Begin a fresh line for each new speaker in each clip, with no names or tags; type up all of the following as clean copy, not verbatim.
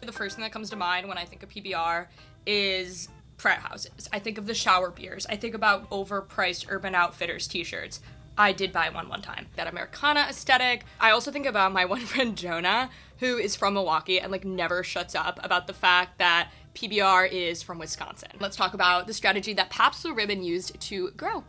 The first thing that comes to mind when I think of PBR is frat houses. I think of the shower beers. I think about overpriced Urban Outfitters t-shirts. I did buy one time. That Americana aesthetic. I also think about my one friend Jonah, who is from Milwaukee and like never shuts up about the fact that PBR is from Wisconsin. Let's talk about the strategy that Pabst Blue Ribbon used to grow.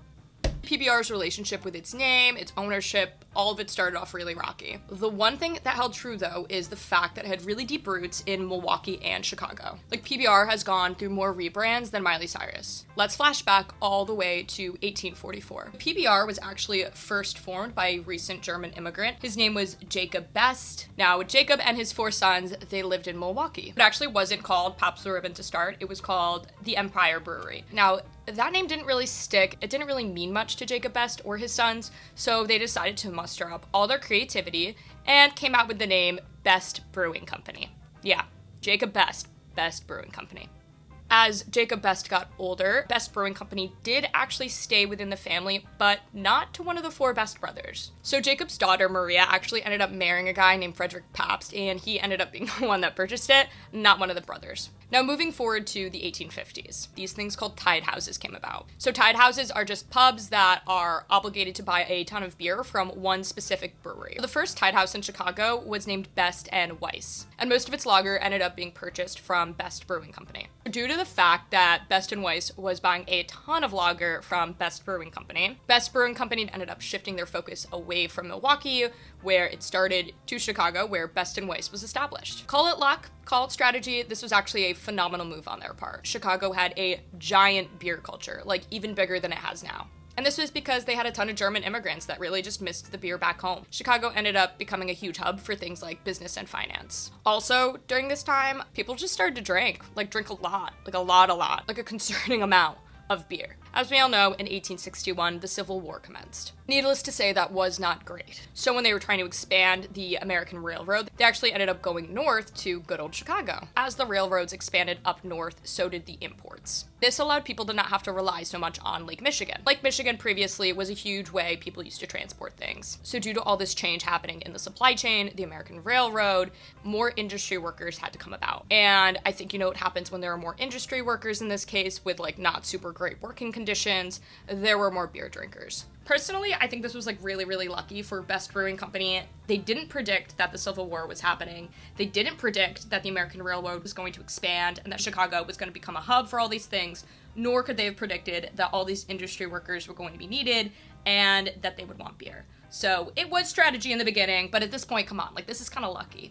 PBR's relationship with its name, its ownership, all of it started off really rocky. The one thing that held true though is the fact that it had really deep roots in Milwaukee and Chicago. Like PBR has gone through more rebrands than Miley Cyrus. Let's flash back all the way to 1844. PBR was actually first formed by a recent German immigrant. His name was Jacob Best. Now Jacob and his 4 sons, they lived in Milwaukee. It actually wasn't called Pabst Blue Ribbon to start. It was called the Empire Brewery. Now that name didn't really stick. It didn't really mean much to Jacob Best or his sons, so they decided to muster up all their creativity and came out with the name Best Brewing Company. Yeah, Jacob Best, Best Brewing Company. As Jacob Best got older, Best Brewing Company did actually stay within the family, but not to one of the 4 Best brothers. So Jacob's daughter, Maria, actually ended up marrying a guy named Frederick Pabst, and he ended up being the one that purchased it, not one of the brothers. Now moving forward to the 1850s, these things called tide houses came about. So tide houses are just pubs that are obligated to buy a ton of beer from one specific brewery. The first tide house in Chicago was named Best and Weiss, and most of its lager ended up being purchased from Best Brewing Company. Due to the fact that Best and Weiss was buying a ton of lager from Best Brewing Company, Best Brewing Company ended up shifting their focus away from Milwaukee, where it started, to Chicago, where Best and Weiss was established. Call it luck, call it strategy, this was actually a phenomenal move on their part. Chicago had a giant beer culture, like even bigger than it has now. And this was because they had a ton of German immigrants that really just missed the beer back home. Chicago ended up becoming a huge hub for things like business and finance. Also, during this time, people just started to drink a lot, like a concerning amount of beer. As we all know, in 1861, the Civil War commenced. Needless to say, that was not great. So when they were trying to expand the American Railroad, they actually ended up going north to good old Chicago. As the railroads expanded up north, so did the imports. This allowed people to not have to rely so much on Lake Michigan. Lake Michigan previously was a huge way people used to transport things. So due to all this change happening in the supply chain, the American Railroad, more industry workers had to come about. And I think you know what happens when there are more industry workers in this case with like not super great working conditions, there were more beer drinkers. Personally, I think this was like really, really lucky for Best Brewing Company. They didn't predict that the Civil War was happening. They didn't predict that the American Railroad was going to expand and that Chicago was going to become a hub for all these things, nor could they have predicted that all these industry workers were going to be needed and that they would want beer. So it was strategy in the beginning, but at this point, come on, like this is kind of lucky.